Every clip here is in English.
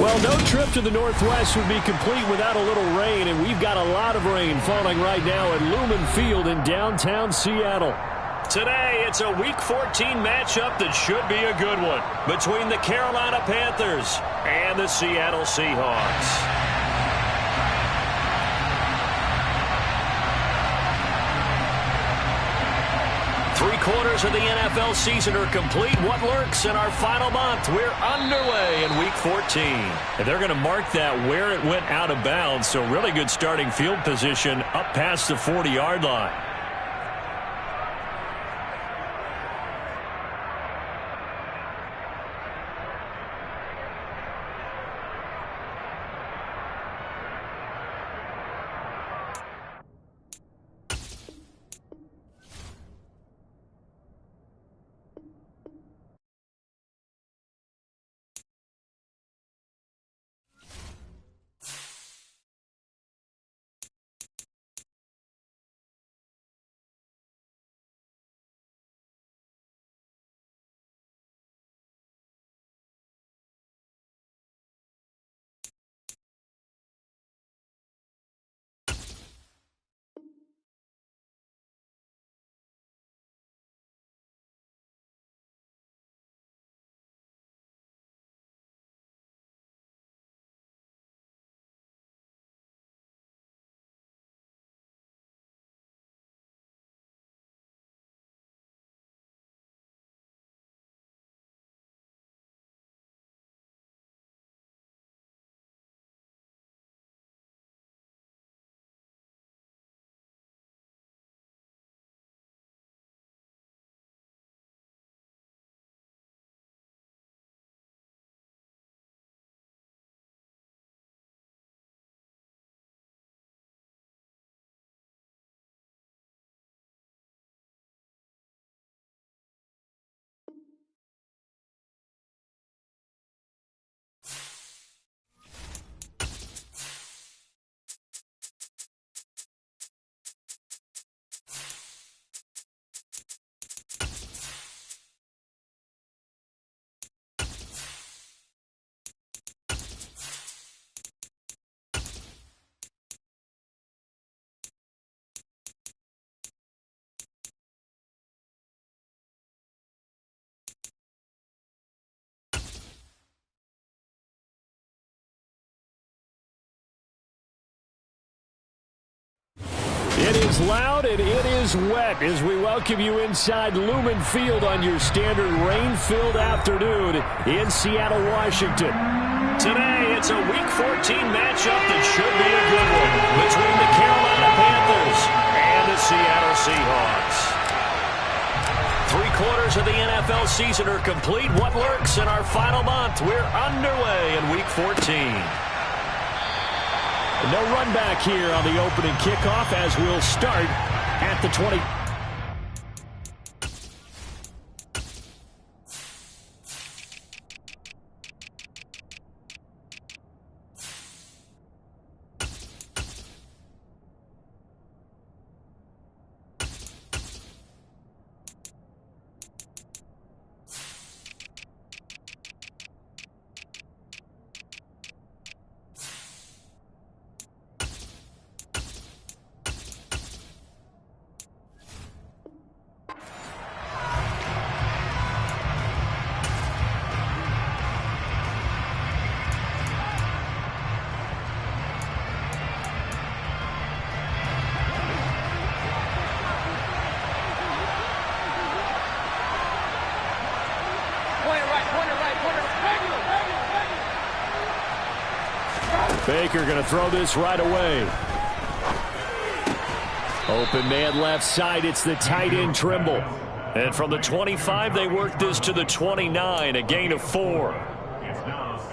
Well, no trip to the Northwest would be complete without a little rain, and we've got a lot of rain falling right now at Lumen Field in downtown Seattle. Today, it's a Week 14 matchup that should be a good one between the Carolina Panthers and the Seattle Seahawks. Three-quarters of the NFL season are complete. What lurks in our final month? We're underway in Week 14. And they're going to mark that where it went out of bounds, so really good starting field position up past the 40-yard line. It is loud and it is wet as we welcome you inside Lumen Field on your standard rain-filled afternoon in Seattle, Washington. Today, it's a Week 14 matchup that should be a good one between the Carolina Panthers and the Seattle Seahawks. Three-quarters of the NFL season are complete. What lurks in our final month? We're underway in Week 14. No run back here on the opening kickoff as we'll start at the 20. Baker going to throw this right away. Open man left side. It's the tight end Trimble. And from the 25, they work this to the 29, a gain of 4.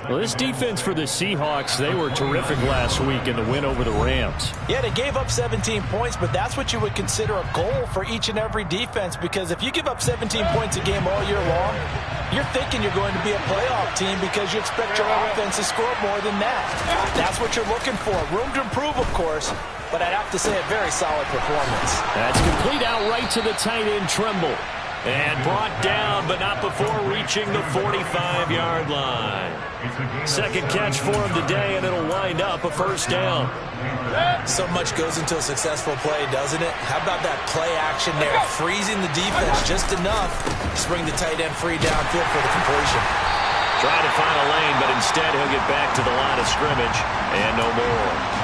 Well, this defense for the Seahawks, they were terrific last week in the win over the Rams. Yeah, they gave up 17 points, but that's what you would consider a goal for each and every defense, because if you give up 17 points a game all year long, you're thinking you're going to be a playoff team because you expect your offense to score more than that. That's what you're looking for. Room to improve, of course, but I'd have to say a very solid performance. That's complete outright to the tight end Trimble. And brought down, but not before reaching the 45-yard line. Second catch for him today, and it'll wind up a first down. So much goes into a successful play, doesn't it? How about that play action there, freezing the defense just enough to bring the tight end free downfield for the completion. Trying to find a lane, but instead he'll get back to the line of scrimmage and no more.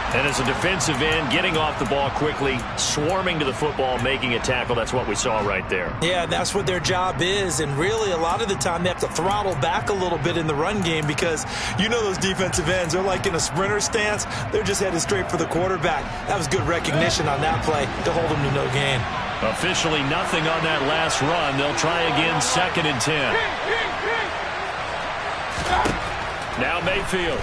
And as a defensive end, getting off the ball quickly, swarming to the football, making a tackle, that's what we saw right there. Yeah, that's what their job is, and really a lot of the time they have to throttle back a little bit in the run game because you know those defensive ends, they're like in a sprinter stance. They're just headed straight for the quarterback. That was good recognition on that play to hold them to no gain. Officially nothing on that last run. They'll try again, 2nd and 10. Now Mayfield.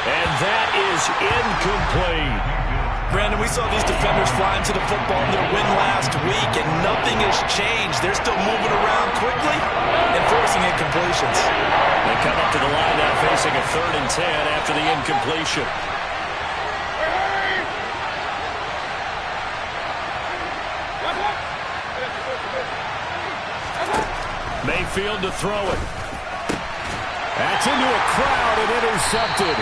And that is incomplete. Brandon, we saw these defenders flying to the football in their win last week, and nothing has changed. They're still moving around quickly and forcing incompletions. They come up to the line now facing a 3rd and 10 after the incompletion. Mayfield to throw it. That's into a crowd and intercepted.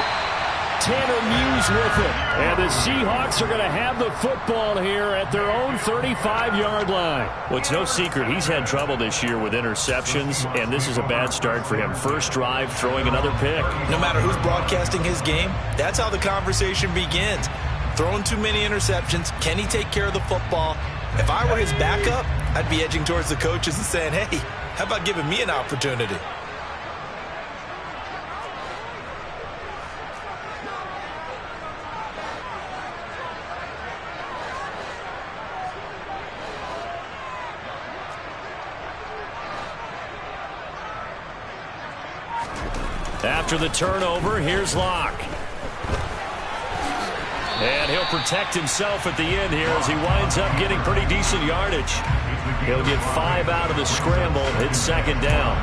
Tanner Muse with it. And the Seahawks are going to have the football here at their own 35-yard line. Well, it's no secret he's had trouble this year with interceptions, and this is a bad start for him. First drive, throwing another pick. No matter who's broadcasting his game, that's how the conversation begins. Throwing too many interceptions. Can he take care of the football? If I were his backup, I'd be edging towards the coaches and saying, hey, how about giving me an opportunity? After the turnover, here's Locke. And he'll protect himself at the end here as he winds up getting pretty decent yardage. He'll get 5 out of the scramble. It's 2nd down.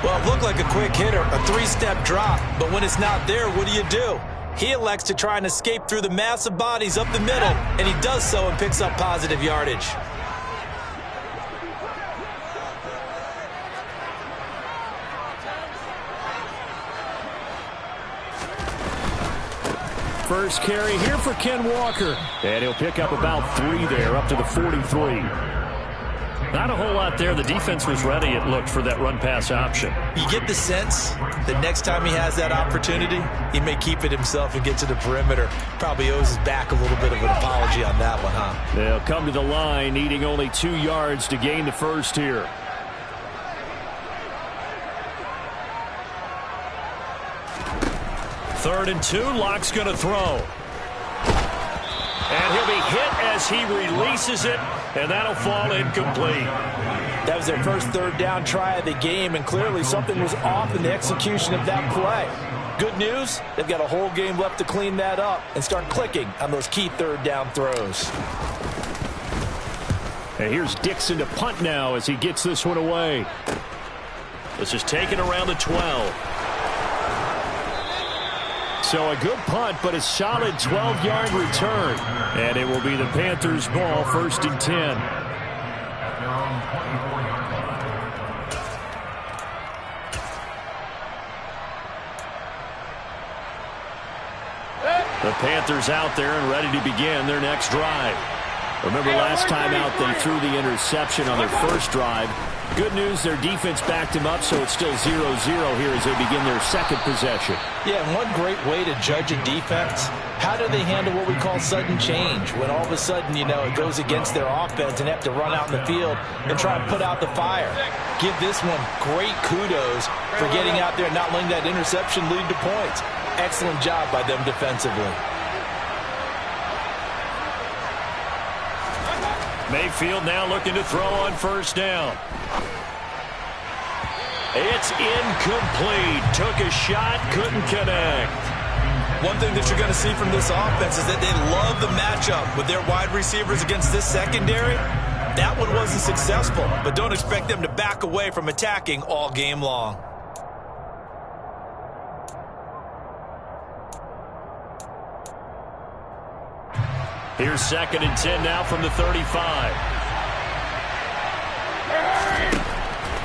Well, it looked like a quick hitter, a 3-step drop. But when it's not there, what do? He elects to try and escape through the massive bodies up the middle, and he does so and picks up positive yardage. First carry here for Ken Walker. And he'll pick up about 3 there, up to the 43. Not a whole lot there. The defense was ready, it looked, for that run-pass option. You get the sense that next time he has that opportunity, he may keep it himself and get to the perimeter. Probably owes his back a little bit of an apology on that one, huh? They'll come to the line, needing only 2 yards to gain the first here. Third and 2, Locke's going to throw. And he'll be hit as he releases it, and that'll fall incomplete. That was their first 3rd down try of the game, and clearly something was off in the execution of that play. Good news, they've got a whole game left to clean that up and start clicking on those key 3rd down throws. And here's Dixon to punt now as he gets this one away. This is taken around the 12. So a good punt, but a solid 12-yard return. And it will be the Panthers' ball, 1st and 10. The Panthers out there and ready to begin their next drive. Remember last time out they threw the interception on their first drive. Good news, their defense backed him up, so it's still 0-0 here as they begin their second possession. Yeah, and one great way to judge a defense, how do they handle what we call sudden change? When all of a sudden, you know, it goes against their offense and they have to run out in the field and try and put out the fire. Give this one great kudos for getting out there and not letting that interception lead to points. Excellent job by them defensively. Mayfield now looking to throw on 1st down. It's incomplete. Took a shot, couldn't connect. One thing that you're going to see from this offense is that they love the matchup with their wide receivers against this secondary. That one wasn't successful, but don't expect them to back away from attacking all game long. Here's 2nd and 10 now from the 35.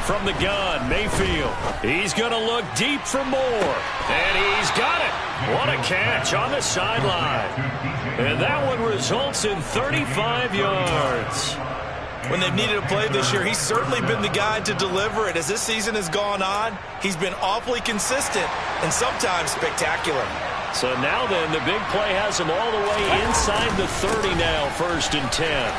From the gun, Mayfield. He's going to look deep for more. And he's got it. What a catch on the sideline. And that one results in 35 yards. When they've needed a play this year, he's certainly been the guy to deliver it. As this season has gone on, he's been awfully consistent and sometimes spectacular. So now then, the big play has him all the way inside the 30 now, 1st and 10.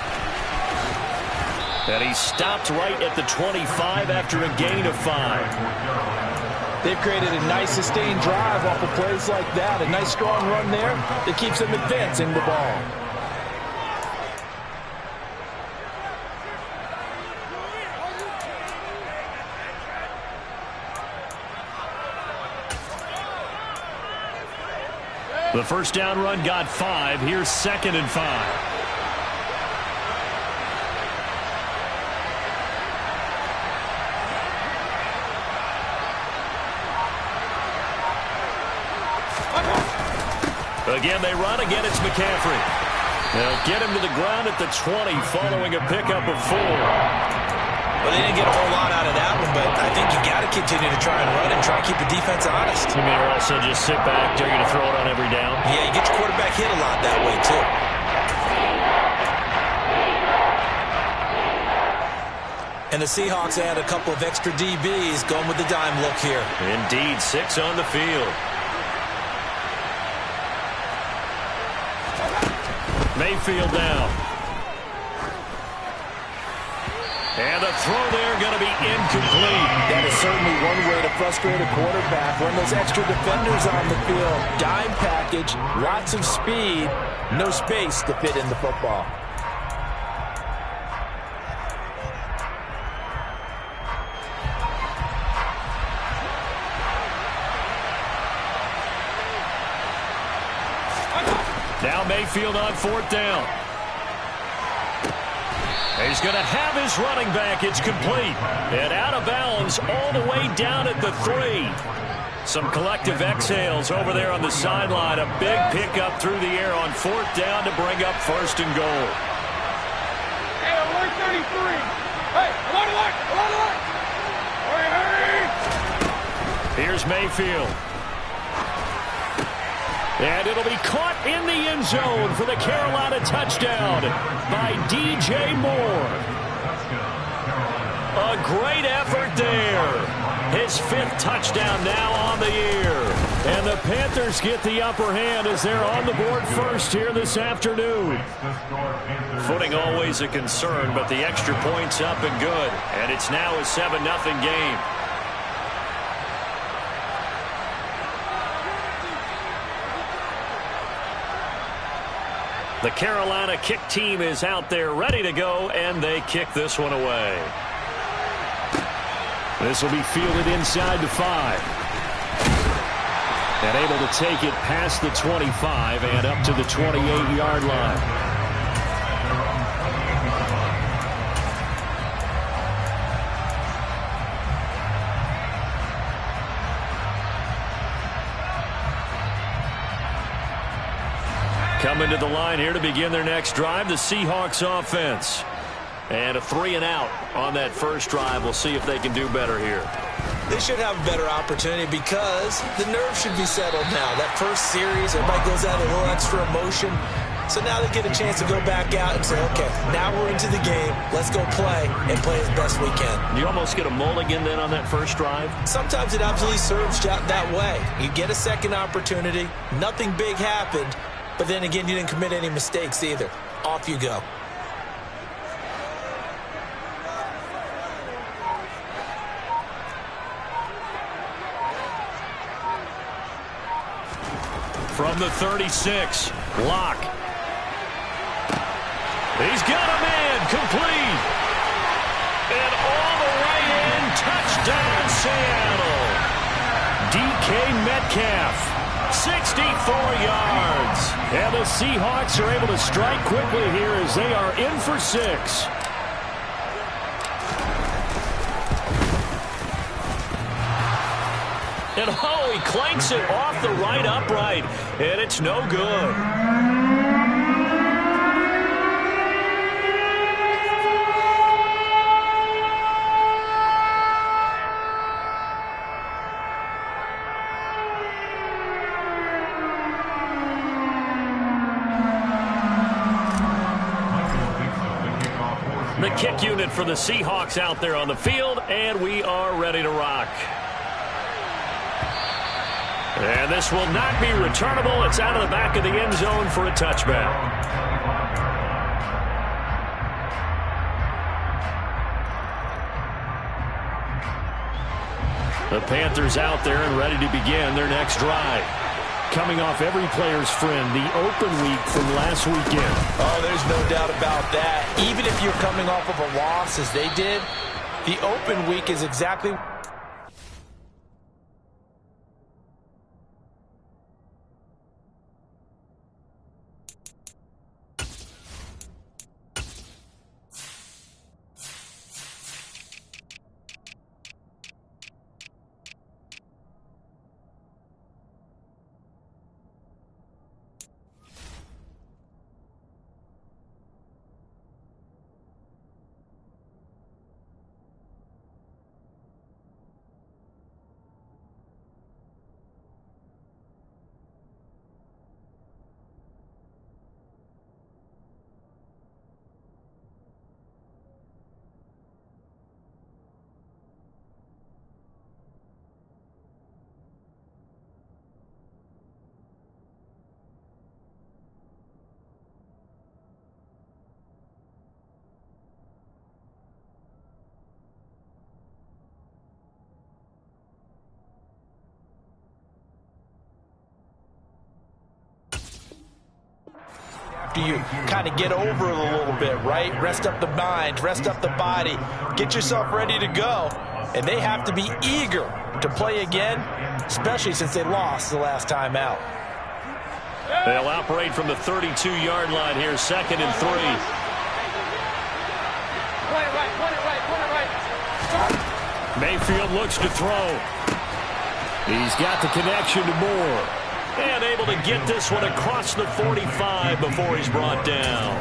And he stopped right at the 25 after a gain of 5. They've created a nice sustained drive off of plays like that. A nice strong run there that keeps them advancing the ball. The first down run got 5. Here's 2nd and 5. Again, they run. Again, it's McCaffrey. They'll get him to the ground at the 20 following a pickup of 4. Well, they didn't get a whole lot out of that one, but I think you got to continue to try and run and try and keep the defense honest. You may also just sit back, dare you to throw it on every down. Yeah, you get your quarterback hit a lot that way, too. And the Seahawks add a couple of extra DBs going with the dime look here. Indeed, 6 on the field. Mayfield now. And the throw there going to be incomplete. That is certainly one way to frustrate a quarterback. Run those extra defenders on the field. Dime package, lots of speed, no space to fit in the football. Now Mayfield on 4th down. He's going to have his running back. It's complete. And out of bounds all the way down at the 3. Some collective exhales over there on the sideline. A big pickup through the air on 4th down to bring up 1st and goal. Hey, alert 33. Hey, alert. Hurry. Here's Mayfield. And it'll be caught in the end zone for the Carolina touchdown by DJ Moore. A great effort there. His 5th touchdown now on the year. And the Panthers get the upper hand as they're on the board first here this afternoon. Footing always a concern, but the extra point's up and good. And it's now a 7-0 game. The Carolina kick team is out there ready to go, and they kick this one away. This will be fielded inside the 5. And able to take it past the 25 and up to the 28-yard line. Coming to the line here to begin their next drive, the Seahawks offense. And a 3-and-out on that first drive. We'll see if they can do better here. They should have a better opportunity because the nerves should be settled now. That first series, everybody goes out with a little extra emotion. So now they get a chance to go back out and say, okay, now we're into the game. Let's go play and play as best we can. You almost get a mulligan then on that first drive? Sometimes it absolutely serves that way. You get a second opportunity. Nothing big happened. But then again, you didn't commit any mistakes either. Off you go. From the 36, Locke. He's got a man, complete. And all the way in, touchdown Seattle. DK Metcalf. 64 yards. And the Seahawks are able to strike quickly here as they are in for 6. And oh, he clanks it off the right upright. And it's no good. The kick unit for the Seahawks out there on the field, and we are ready to rock. And this will not be returnable. It's out of the back of the end zone for a touchback. The Panthers out there and ready to begin their next drive. Coming off every player's friend, the open week from last weekend. Oh, there's no doubt about that. Even if you're coming off of a loss as they did, the open week is exactly... After you kind of get over it a little bit, right? Rest up the mind, rest up the body, get yourself ready to go. And they have to be eager to play again, especially since they lost the last time out. They'll operate from the 32-yard line here, 2nd and 3. Mayfield looks to throw. He's got the connection to Moore. And able to get this one across the 45 before he's brought down.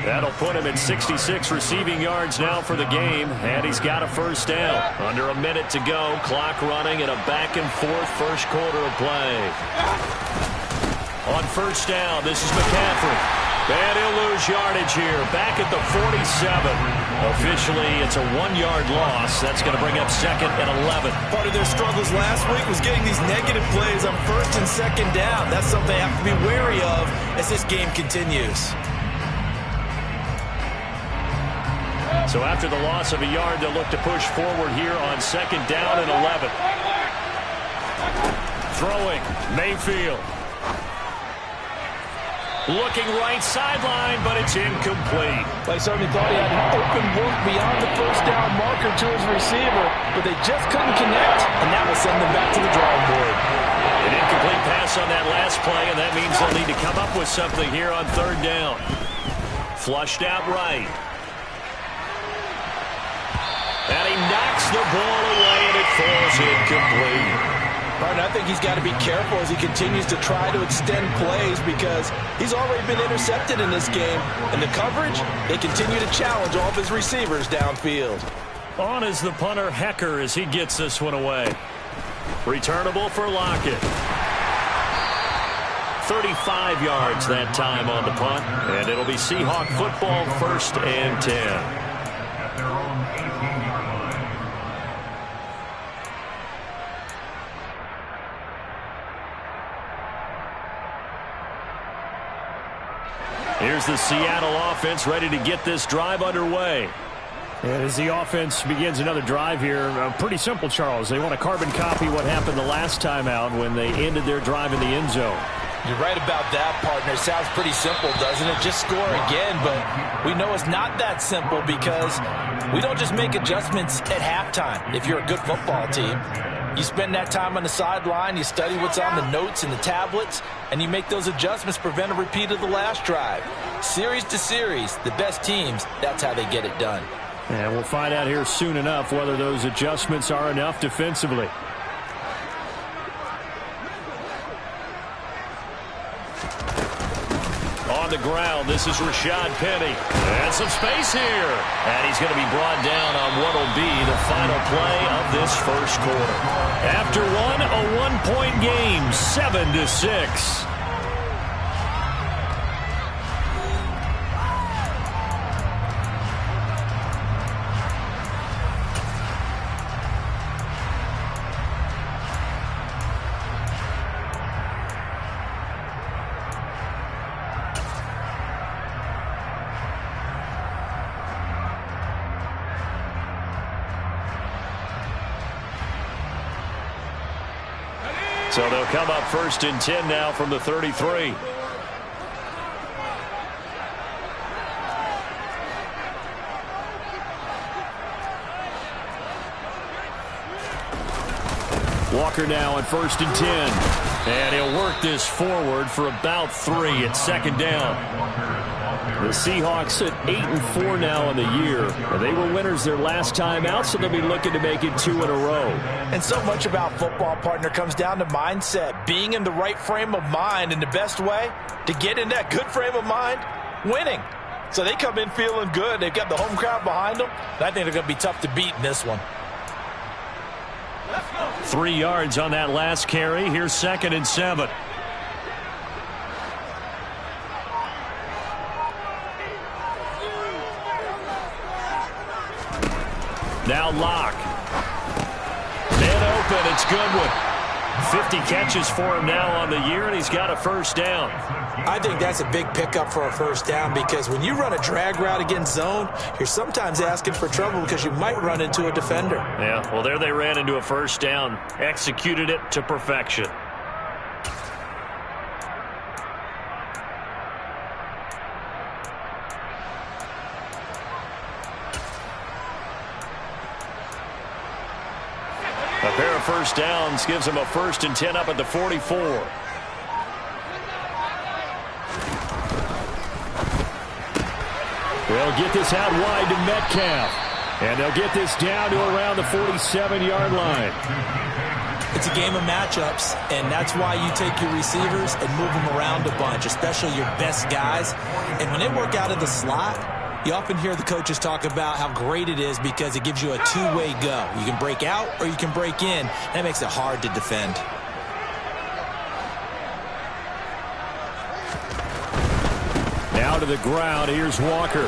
That'll put him at 66 receiving yards now for the game. And he's got a first down. Under a minute to go. Clock running in a back-and-forth first quarter of play. On first down, this is McCaffrey. And he'll lose yardage here. Back at the 47. Officially, it's a 1-yard loss. That's going to bring up 2nd and 11. Part of their struggles last week was getting these negative plays on 1st and 2nd down. That's something they have to be wary of as this game continues. So after the loss of a yard, they'll look to push forward here on 2nd down and 11. Throwing, Mayfield. Looking right sideline, but it's incomplete. They certainly thought he had an open look beyond the first down marker to his receiver, but they just couldn't connect, and that will send them back to the drawing board. An incomplete pass on that last play, and that means they'll need to come up with something here on 3rd down. Flushed out right. And he knocks the ball away, and it falls incomplete. I think he's got to be careful as he continues to try to extend plays because he's already been intercepted in this game. And the coverage, they continue to challenge all of his receivers downfield. On is the punter, Hecker, as he gets this one away. Returnable for Lockett. 35 yards that time on the punt. And it'll be Seahawk football, 1st and 10. Here's the Seattle offense ready to get this drive underway. And as the offense begins another drive here, pretty simple, Charles. They want to carbon copy what happened the last time out when they ended their drive in the end zone. You're right about that, partner. Sounds pretty simple, doesn't it? Just score again, but we know it's not that simple because we don't just make adjustments at halftime if you're a good football team. You spend that time on the sideline, you study what's on the notes and the tablets, and you make those adjustments to prevent a repeat of the last drive. Series to series, the best teams, that's how they get it done. And we'll find out here soon enough whether those adjustments are enough defensively. On the ground, this is Rashad Penny. And some space here. And he's going to be brought down on what will be the final play of this first quarter. After a one-point game, 7-6. So they'll come up 1st and 10 now from the 33. Walker now on 1st and 10. And he'll work this forward for about 3 at 2nd down. The Seahawks at 8-4 now in the year. They were winners their last time out, so they'll be looking to make it 2 in a row. And so much about football, partner, comes down to mindset. Being in the right frame of mind, and the best way to get in that good frame of mind, winning. So they come in feeling good. They've got the home crowd behind them. And I think they're going to be tough to beat in this one. 3 yards on that last carry. Here's 2nd and 7. Now Locke. Man open. It's Goodwin. 50 catches for him now on the year, and he's got a 1st down. I think that's a big pickup for a 1st down, because when you run a drag route against zone, you're sometimes asking for trouble because you might run into a defender. Yeah, well, there they ran into a 1st down. Executed it to perfection. A pair of 1st downs gives them a 1st and 10 up at the 44. They'll get this out wide to Metcalf. And they'll get this down to around the 47-yard line. It's a game of matchups, and that's why you take your receivers and move them around a bunch, especially your best guys. And when they work out of the slot, you often hear the coaches talk about how great it is because it gives you a two-way go. You can break out or you can break in. That makes it hard to defend. Now to the ground. Here's Walker.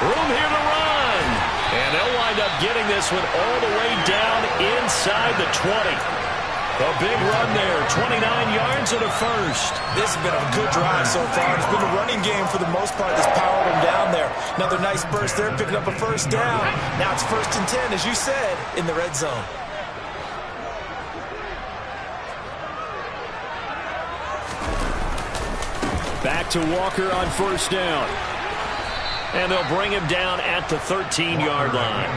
Room here to run. And they'll wind up getting this one all the way down inside the 20. A big run there, 29 yards and a 1st. This has been a good drive so far. It's been a running game for the most part that's powered them down there. Another nice burst there, picking up a 1st down. Now it's 1st and 10, as you said, in the red zone. Back to Walker on 1st down. And they'll bring him down at the 13-yard line.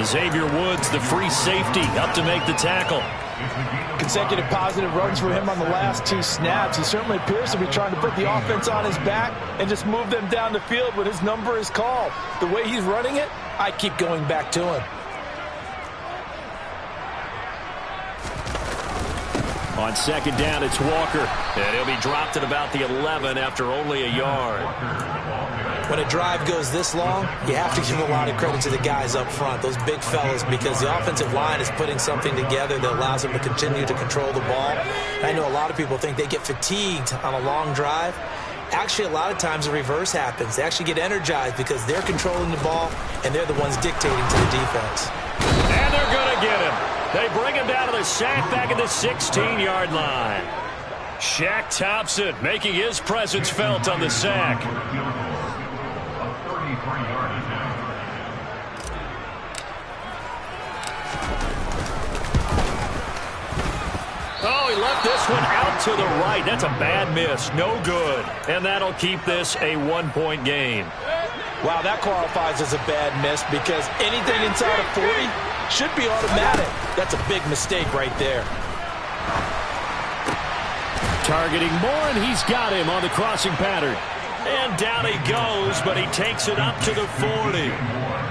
Xavier Woods, the free safety, up to make the tackle. Consecutive positive runs for him on the last 2 snaps. He certainly appears to be trying to put the offense on his back and just move them down the field when his number is called. The way he's running it, I keep going back to him. On 2nd down, it's Walker. And he'll be dropped at about the 11 after only a yard. When a drive goes this long, you have to give a lot of credit to the guys up front, those big fellas, because the offensive line is putting something together that allows them to continue to control the ball. I know a lot of people think they get fatigued on a long drive. Actually, a lot of times the reverse happens. They actually get energized because they're controlling the ball, and they're the ones dictating to the defense. And they're going to get him. They bring him down to the sack back at the 16-yard line. Shaq Thompson making his presence felt on the sack. Oh, he left this one out to the right. That's a bad miss. No good. And that'll keep this a 1-point game. Wow, that qualifies as a bad miss because anything inside of 40 should be automatic. That's a big mistake right there. Targeting Moore, and he's got him on the crossing pattern. And down he goes, but he takes it up to the 40.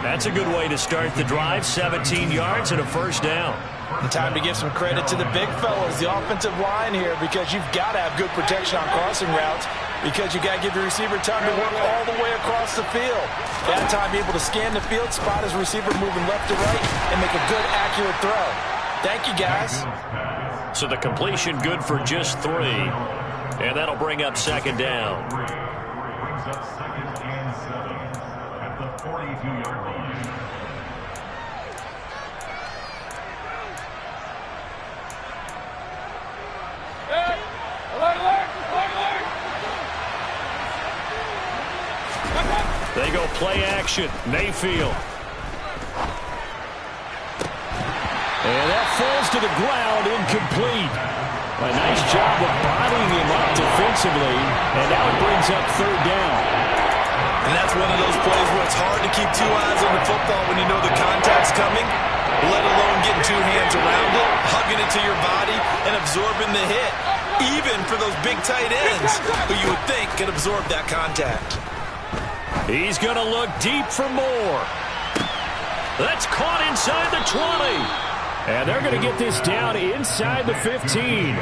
That's a good way to start the drive. 17 yards and a 1st down. And time to give some credit to the big fellas, the offensive line here, because you've got to have good protection on crossing routes because you got to give the receiver time to work all the way across the field. That time, be able to scan the field, spot his receiver moving left to right, and make a good, accurate throw. Thank you, guys. So the completion good for just 3. And that'll bring up 2nd down. Brings up 2nd and 7 at the 42-yard line. They go play action. Mayfield. And that falls to the ground, incomplete. A nice job of bodying him up defensively, and now it brings up third down. And that's one of those plays where it's hard to keep two eyes on the football when you know the contact's coming, let alone getting two hands around it, hugging it to your body, and absorbing the hit, even for those big tight ends who you would think could absorb that contact. He's going to look deep for more. That's caught inside the 20. And they're going to get this down inside the 15.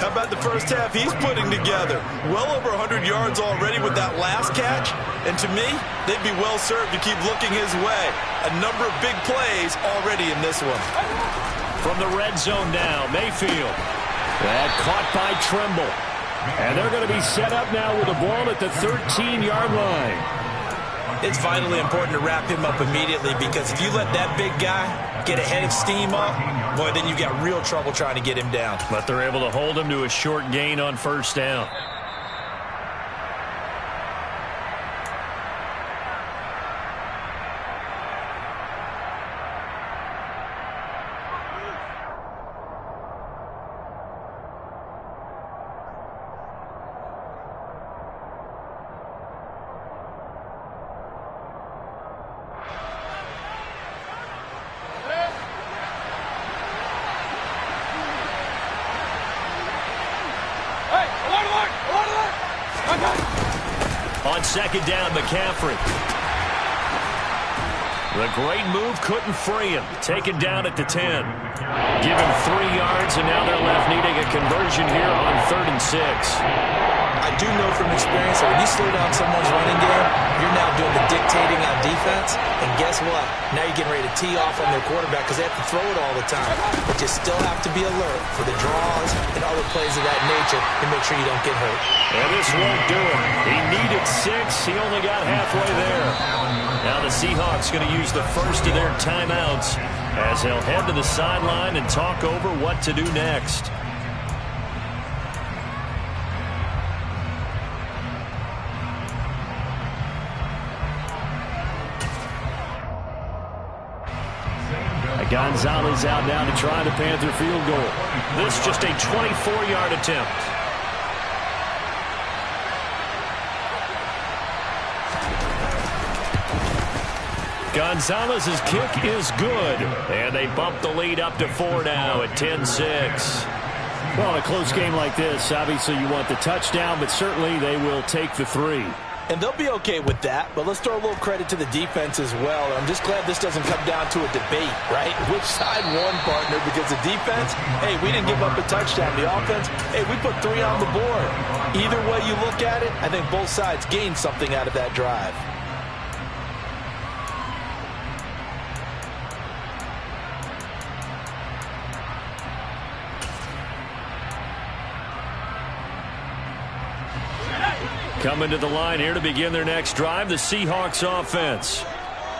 How about the first half he's putting together? Well over 100 yards already with that last catch. And to me, they'd be well served to keep looking his way. A number of big plays already in this one. From the red zone now, Mayfield. That caught by Trimble. And they're going to be set up now with the ball at the 13-yard line. It's vitally important to wrap him up immediately, because if you let that big guy get a head of steam up, boy, then you got real trouble trying to get him down. But they're able to hold him to a short gain on first down. On second down, McCaffrey. The great move couldn't free him. Taken down at the 10. Give him 3 yards, and now they're left needing a conversion here on 3rd and 6. I do know from experience that when you slow down someone's running game, you're now doing the dictating on defense. And guess what? Now you're getting ready to tee off on their quarterback because they have to throw it all the time. But you still have to be alert for the draws and other plays of that nature to make sure you don't get hurt. And this won't do it. He needed 6. He only got halfway there. Now the Seahawks going to use the first of their timeouts as they'll head to the sideline and talk over what to do next. Gonzalez out now to try the Panther field goal. This just a 24-yard attempt. Gonzalez's kick is good, and they bump the lead up to 4 now at 10-6. Well, in a close game like this, obviously you want the touchdown, but certainly they will take the 3. And they'll be okay with that, but let's throw a little credit to the defense as well. I'm just glad this doesn't come down to a debate, right? Which side won, partner? Because the defense, hey, we didn't give up a touchdown. The offense, hey, we put 3 on the board. Either way you look at it, I think both sides gained something out of that drive. Coming to the line here to begin their next drive, the Seahawks offense.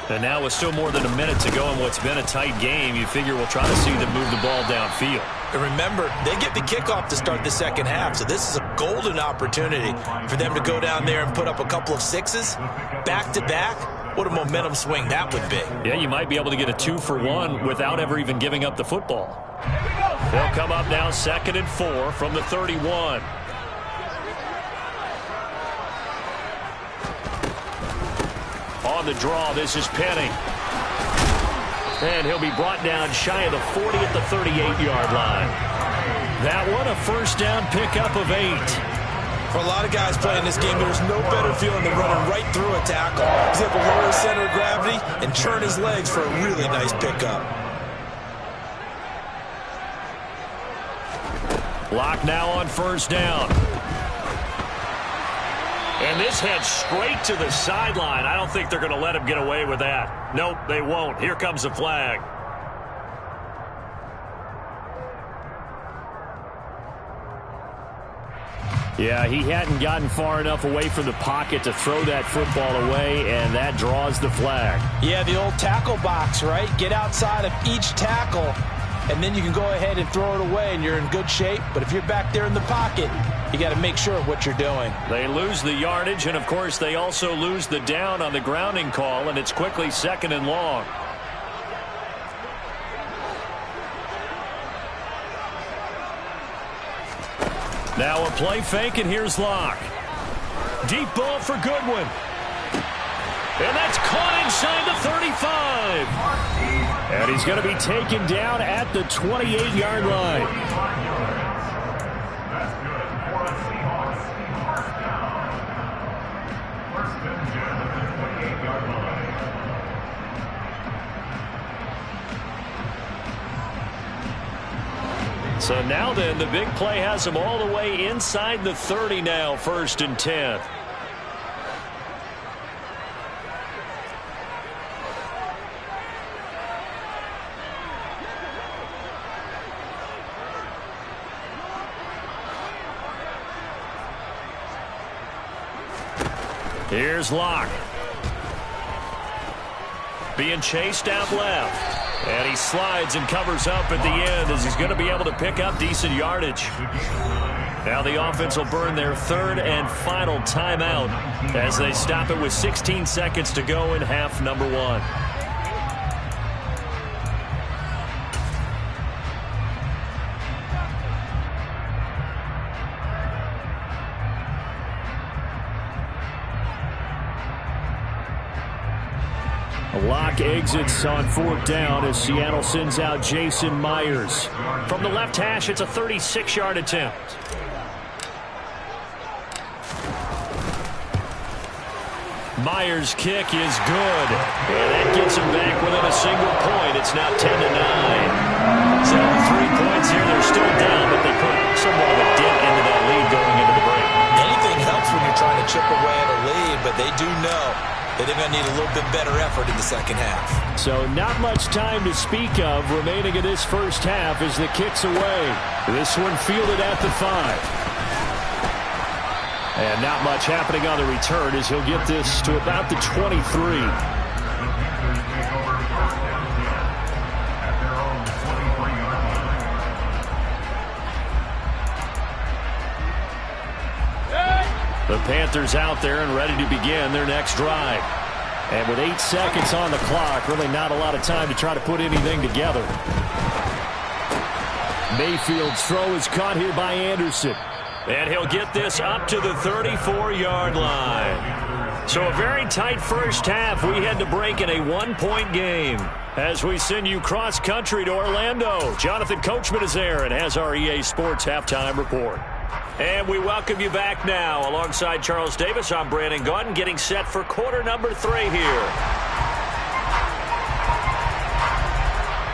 And now with still more than a minute to go in what's been a tight game, you figure we'll try to see them move the ball downfield. And remember, they get the kickoff to start the second half, so this is a golden opportunity for them to go down there and put up a couple of 6s back-to-back. What a momentum swing that would be. Yeah, you might be able to get a 2-for-1 without ever even giving up the football. They'll come up now 2nd and 4 from the 31. On the draw, this is Penny. And he'll be brought down shy of the 40 at the 38-yard line. That one, a first down pickup of 8. For a lot of guys playing this game, there's no better feeling than running right through a tackle. He's able to lower his center of gravity and turn his legs for a really nice pickup. Block now on first down. And this heads straight to the sideline. I don't think they're going to let him get away with that. Nope, they won't. Here comes the flag. Yeah, he hadn't gotten far enough away from the pocket to throw that football away, and that draws the flag. Yeah, the old tackle box, right? Get outside of each tackle, and then you can go ahead and throw it away, and you're in good shape. But if you're back there in the pocket, you got to make sure of what you're doing. They lose the yardage, and, of course, they also lose the down on the grounding call, and it's quickly 2nd and long. Now a play fake, and here's Locke. Deep ball for Goodwin. And that's caught inside the 35. And he's going to be taken down at the 28-yard line. That's good for the Seahawks. First down. First and 10 at the 28-yard line. So now then, the big play has him all the way inside the 30 now, 1st and 10. Here's Locke. Being chased out left. And he slides and covers up at the end as he's going to be able to pick up decent yardage. Now the offense will burn their 3rd and final timeout as they stop it with 16 seconds to go in half number 1. Locke exits on 4th down as Seattle sends out Jason Myers. From the left hash, it's a 36-yard attempt. Myers' kick is good. And that gets him back within a single point. It's now 10-9. So 3 points here. They're still down, but they put somewhat of a dent into that lead going into the break. Anything helps when you're trying to chip away at a lead, but they do know that they're going to need a little bit better effort in the second half. So not much time to speak of remaining in this first half as the kick's away. This one fielded at the 5. And not much happening on the return as he'll get this to about the 23. The Panthers out there and ready to begin their next drive. And with 8 seconds on the clock, really not a lot of time to try to put anything together. Mayfield's throw is caught here by Anderson. And he'll get this up to the 34-yard line. So a very tight first half. We had to break in a 1-point game. As we send you cross-country to Orlando, Jonathan Coachman is there and has our EA Sports halftime report. And we welcome you back now. Alongside Charles Davis, I'm Brandon Gaudin, getting set for quarter number 3 here.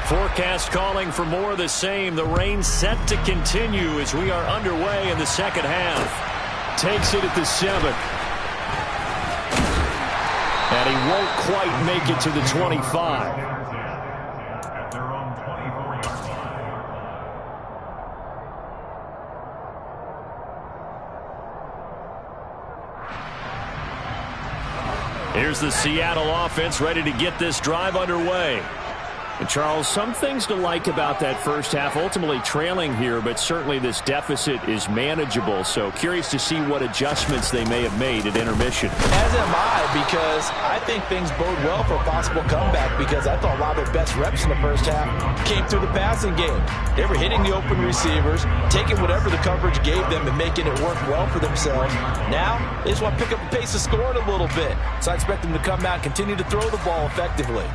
Forecast calling for more of the same. The rain set to continue as we are underway in the second half. Takes it at the 7. And he won't quite make it to the 25. Here's the Seattle offense ready to get this drive underway. And Charles, some things to like about that first half. Ultimately trailing here, but certainly this deficit is manageable. So curious to see what adjustments they may have made at intermission. As am I, because I think things bode well for a possible comeback, because I thought a lot of their best reps in the first half came through the passing game. They were hitting the open receivers, taking whatever the coverage gave them and making it work well for themselves. Now, they just want to pick up the pace of scoring a little bit. So I expect them to come out and continue to throw the ball effectively.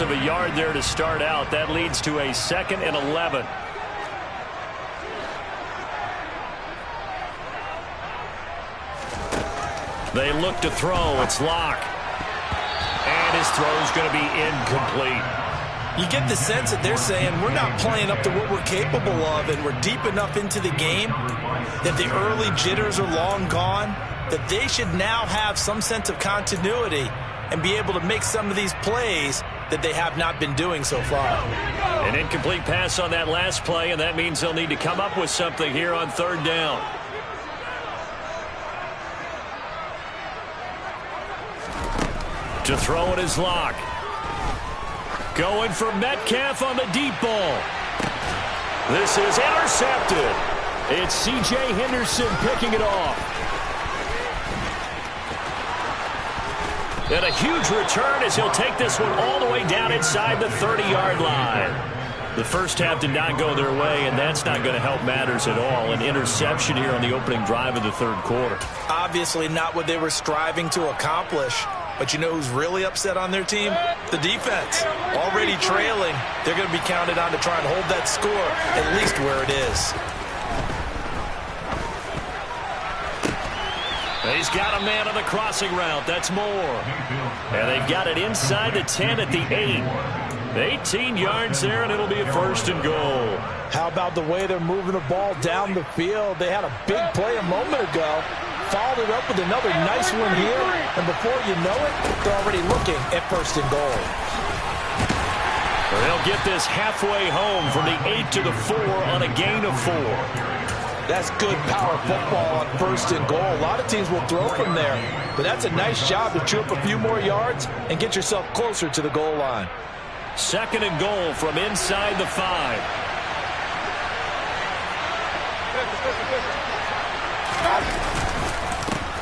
Of a yard there to start out. That leads to a 2nd and 11. They look to throw. It's Locke. And his throw is going to be incomplete. You get the sense that they're saying we're not playing up to what we're capable of, and we're deep enough into the game that the early jitters are long gone, that they should now have some sense of continuity and be able to make some of these plays that they have not been doing so far. An incomplete pass on that last play, and that means they'll need to come up with something here on 3rd down. To throw it is Locke. Going for Metcalf on the deep ball. This is intercepted. It's C.J. Henderson picking it off. And a huge return as he'll take this one all the way down inside the 30-yard line. The first half did not go their way, and that's not going to help matters at all. An interception here on the opening drive of the third quarter. Obviously not what they were striving to accomplish. But you know who's really upset on their team? The defense. Already trailing, they're going to be counted on to try and hold that score at least where it is. He's got a man on the crossing route. That's Moore. And they've got it inside the 10 at the 8. 18 yards there, and it'll be a first and goal. How about the way they're moving the ball down the field? They had a big play a moment ago. Followed it up with another nice one here. And before you know it, they're already looking at first and goal. They'll get this halfway home from the 8 to the 4 on a gain of 4. That's good power football on first and goal. A lot of teams will throw from there. But that's a nice job to chew up a few more yards and get yourself closer to the goal line. Second and goal from inside the 5.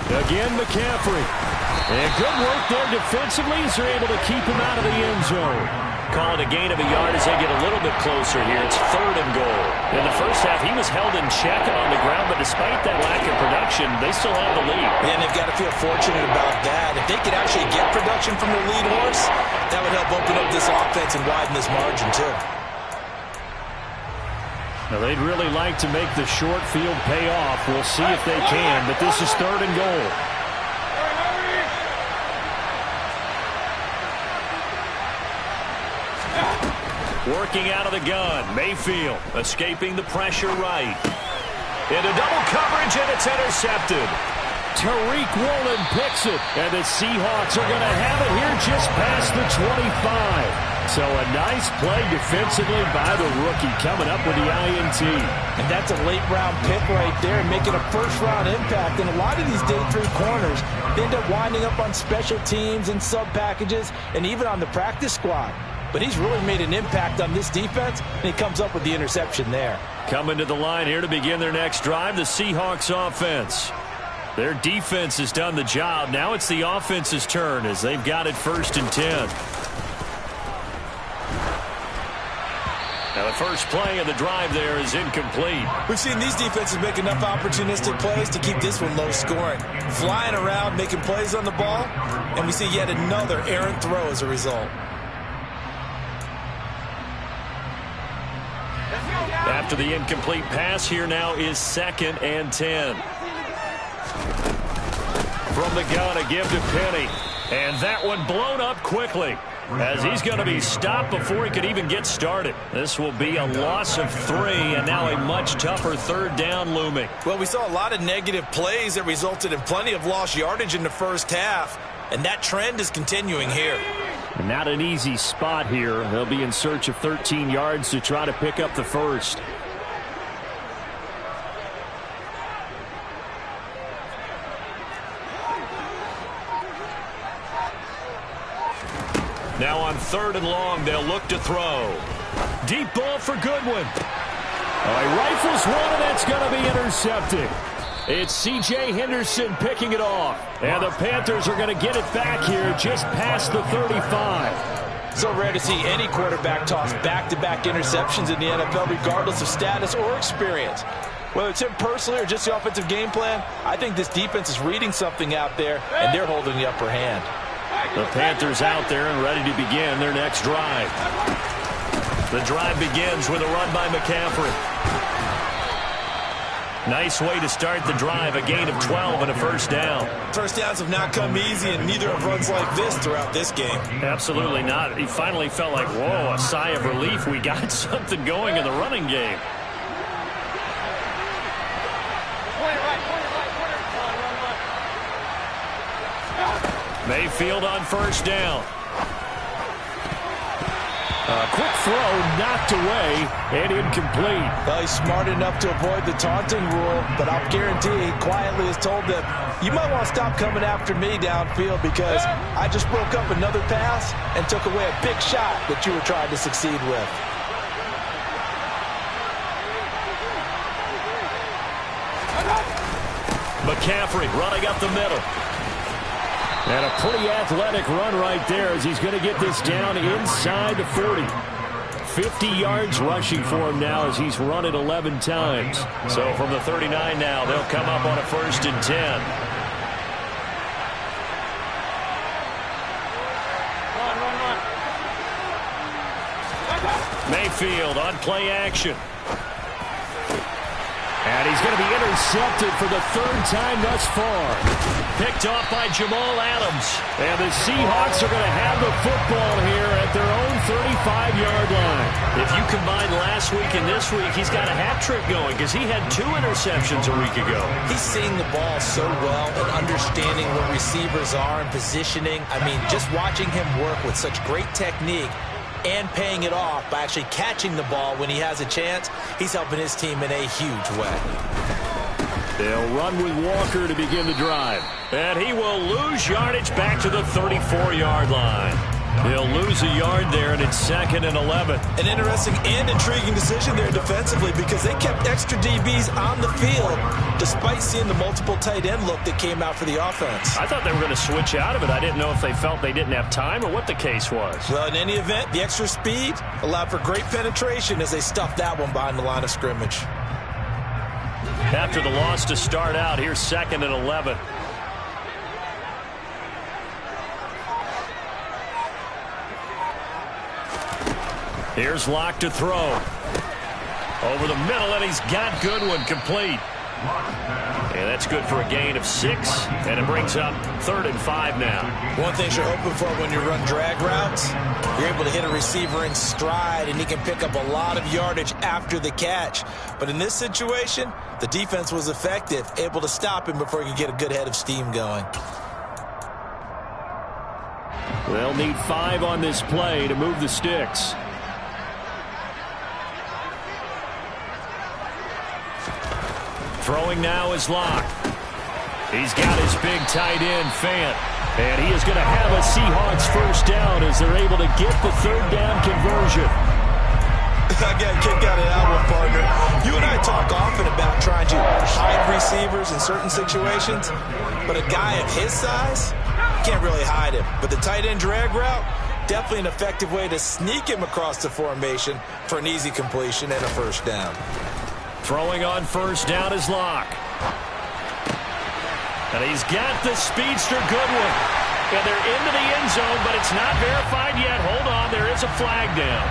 Again, McCaffrey. And good work there defensively as they're able to keep him out of the end zone. Call it a gain of a yard as they get a little bit closer here. It's third and goal. In the first half, he was held in check and on the ground, but despite that lack of production, they still have the lead. And they've got to feel fortunate about that. If they could actually get production from their lead horse, that would help open up this offense and widen this margin, too. Now, they'd really like to make the short field pay off. We'll see if they can, but this is third and goal. Working out of the gun, Mayfield escaping the pressure right. Into double coverage, and it's intercepted. Tariq Woolen picks it, and the Seahawks are going to have it here just past the 25. So a nice play defensively by the rookie coming up with the INT. And that's a late-round pick right there, making a first-round impact. And a lot of these day 3 corners, they end up winding up on special teams and sub-packages and even on the practice squad. But he's really made an impact on this defense, and he comes up with the interception there. Coming to the line here to begin their next drive, the Seahawks offense. Their defense has done the job. Now it's the offense's turn as they've got it first and 10. Now the first play of the drive there is incomplete. We've seen these defenses make enough opportunistic plays to keep this one low scoring. Flying around, making plays on the ball, and we see yet another errant throw as a result. After the incomplete pass, here now is second and 10. From the gun, a give to Penny. And that one blown up quickly as he's going to be stopped before he could even get started. This will be a loss of 3, and now a much tougher third down looming. Well, we saw a lot of negative plays that resulted in plenty of lost yardage in the first half, and that trend is continuing here. And not an easy spot here. They'll be in search of 13 yards to try to pick up the first. Now on third and long, they'll look to throw. Deep ball for Goodwin. He rifles one, and that's going to be intercepted. It's C.J. Henderson picking it off. And the Panthers are going to get it back here just past the 35. So rare to see any quarterback toss back-to-back interceptions in the NFL, regardless of status or experience. Whether it's him personally or just the offensive game plan, I think this defense is reading something out there, and they're holding the upper hand. The Panthers out there and ready to begin their next drive. The drive begins with a run by McCaffrey. Nice way to start the drive, a gain of 12 and a first down. First downs have not come easy, and neither have runs like this throughout this game. Absolutely not. He finally felt like, whoa, a sigh of relief. We got something going in the running game. Mayfield on first down. Quick throw, knocked away, and incomplete. Well, he's smart enough to avoid the taunting rule, but I'll guarantee he quietly has told them, you might want to stop coming after me downfield because I just broke up another pass and took away a big shot that you were trying to succeed with. McCaffrey running up the middle. And a pretty athletic run right there as he's going to get this down inside the 40. 50 yards rushing for him now as he's run it 11 times. So from the 39 now, they'll come up on a 1st and 10. Run. Mayfield on play action. And he's going to be intercepted for the 3rd time thus far. Picked off by Jamal Adams. And the Seahawks are going to have the football here at their own 35-yard line. If you combine last week and this week, he's got a hat trick going because he had 2 interceptions a week ago. He's seeing the ball so well and understanding what receivers are and positioning. I mean, just watching him work with such great technique and paying it off by actually catching the ball when he has a chance, he's helping his team in a huge way. They'll run with Walker to begin the drive. And he will lose yardage back to the 34-yard line. He'll lose a yard there, and it's 2nd and 11. An interesting and intriguing decision there defensively because they kept extra DBs on the field despite seeing the multiple tight end look that came out for the offense. I thought they were going to switch out of it. I didn't know if they felt they didn't have time or what the case was. Well, in any event, the extra speed allowed for great penetration as they stuffed that one behind the line of scrimmage. After the loss to start out, here's 2nd and 11. Here's Locke to throw. Over the middle, and he's got Goodwin complete. And that's good for a gain of 6, and it brings up 3rd and 5 now. One thing you're hoping for when you run drag routes, you're able to hit a receiver in stride, and he can pick up a lot of yardage after the catch. But in this situation, the defense was effective, able to stop him before he could get a good head of steam going. They'll need 5 on this play to move the sticks. Throwing now is Locke. He's got his big tight end, Fant. And he is going to have a Seahawks 1st down as they're able to get the 3rd down conversion. I got a kick out of that one, partner. You and I talk often about trying to hide receivers in certain situations, but a guy of his size, can't really hide him. But the tight end drag route, definitely an effective way to sneak him across the formation for an easy completion and a 1st down. Throwing on 1st down is Locke. And he's got the speedster Goodwin. And they're into the end zone, but it's not verified yet. Hold on, there is a flag down.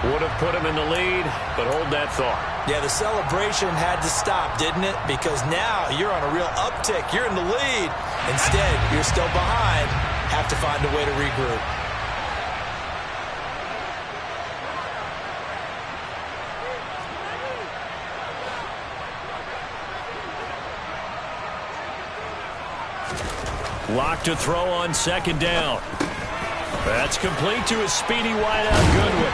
Would have put him in the lead, but hold that thought. Yeah, the celebration had to stop, didn't it? Because now you're on a real uptick. You're in the lead. Instead, you're still behind. Have to find a way to regroup. Locke to throw on 2nd down. That's complete to his speedy wideout Goodwin.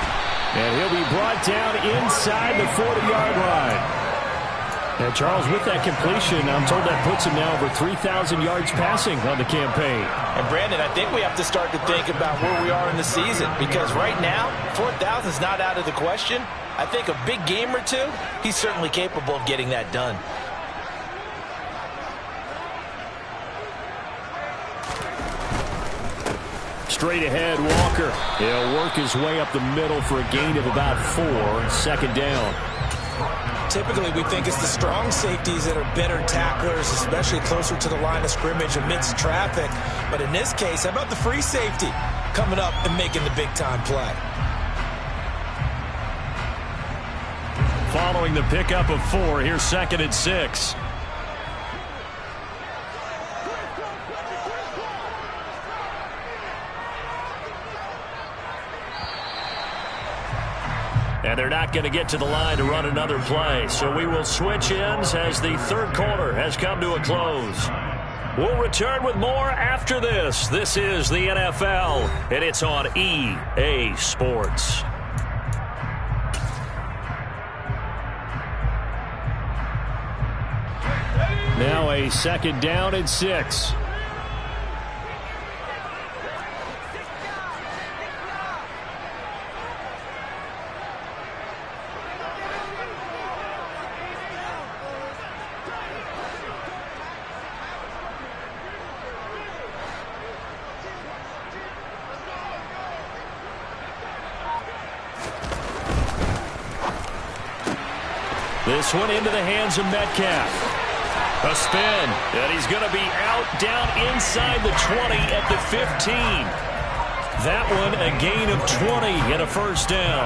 And he'll be brought down inside the 40-yard line. And Charles, with that completion, I'm told that puts him now over 3,000 yards passing on the campaign. And Brandon, I think we have to start to think about where we are in the season because right now, 4,000 is not out of the question. I think a big game or 2, he's certainly capable of getting that done. Straight ahead, Walker. He'll work his way up the middle for a gain of about 4, 2nd down. Typically, we think it's the strong safeties that are better tacklers, especially closer to the line of scrimmage amidst traffic. But in this case, how about the free safety coming up and making the big-time play? Following the pickup of 4, here's 2nd and 6. And they're not going to get to the line to run another play. So we will switch ends as the 3rd quarter has come to a close. We'll return with more after this. This is the NFL, and it's on EA Sports. a 2nd down and 6. This one into the hands of Metcalf. A spin, and he's going to be out down inside the 20 at the 15. That one a gain of 20 and a 1st down.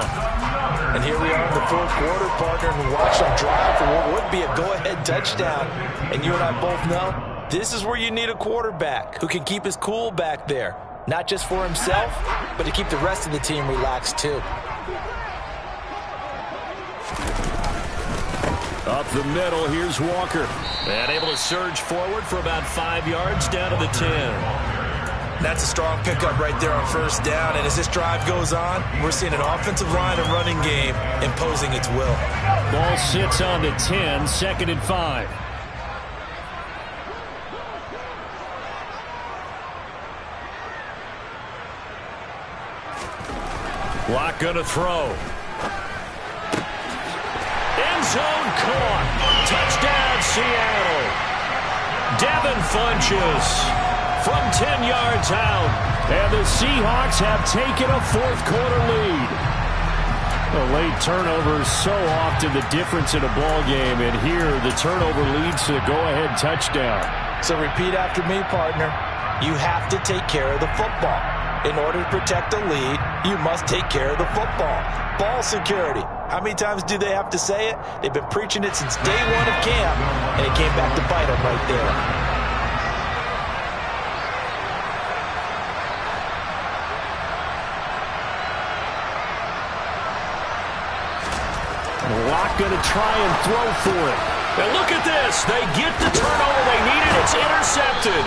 And here we are in the 4th quarter, partner, and watch them drive for what would be a go-ahead touchdown. And you and I both know this is where you need a quarterback who can keep his cool back there. Not just for himself, but to keep the rest of the team relaxed too. Up the middle, here's Walker. And able to surge forward for about 5 yards down to the 10. That's a strong pickup right there on 1st down. And as this drive goes on, we're seeing an offensive line and running game imposing its will. Ball sits on the 10, 2nd and 5. Lock gonna throw. End zone caught. Touchdown, Seattle. Devin Funches from 10 yards out. And the Seahawks have taken a 4th quarter lead. The late turnover is so often the difference in a ball game, and here the turnover leads to the go-ahead touchdown. So repeat after me, partner. You have to take care of the football. In order to protect a lead, you must take care of the football. Ball security. How many times do they have to say it? They've been preaching it since day 1 of camp, and it came back to bite them right there. Lock going to try and throw for it. And look at this. They get the turnover they needed. It's intercepted.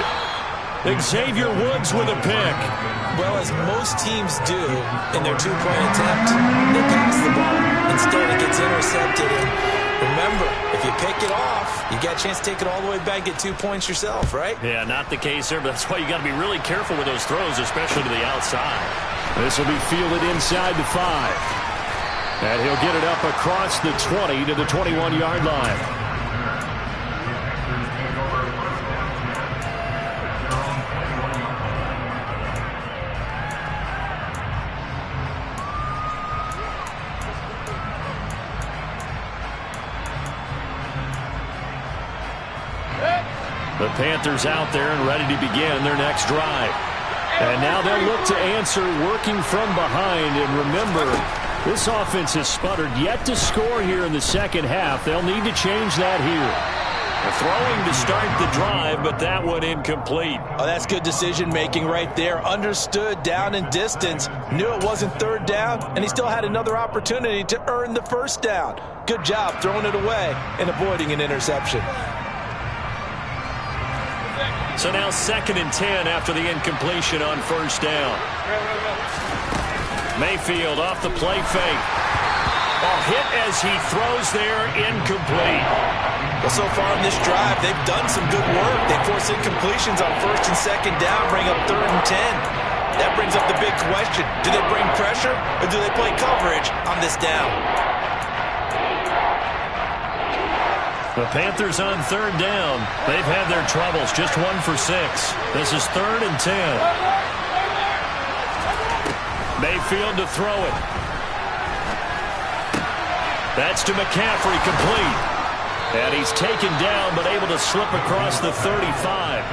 Xavier Woods with a pick. Well, as most teams do in their 2-point attempt, they pass the ball. Instead, it gets intercepted. And remember, if you pick it off, you got a chance to take it all the way back, get 2 points yourself, right? Yeah, not the case there, but that's why you got to be really careful with those throws, especially to the outside. This will be fielded inside the 5. And he'll get it up across the 20 to the 21-yard line. The Panthers out there and ready to begin their next drive. And now they'll look to answer working from behind. And remember, this offense has sputtered yet to score here in the 2nd half. They'll need to change that here. Throwing to start the drive, but that one incomplete. Oh, that's good decision-making right there. Understood down and distance. Knew it wasn't 3rd down, and he still had another opportunity to earn the 1st down. Good job throwing it away and avoiding an interception. So now 2nd and 10 after the incompletion on 1st down. Mayfield off the play fake. Hit as he throws there, incomplete. Well, so far in this drive, they've done some good work. They force incompletions on 1st and 2nd down, bring up 3rd and 10. That brings up the big question. Do they bring pressure or do they play coverage on this down? The Panthers on 3rd down. They've had their troubles. Just 1 for 6. This is 3rd and 10. Mayfield to throw it. That's to McCaffrey, complete. And he's taken down, but able to slip across the 35.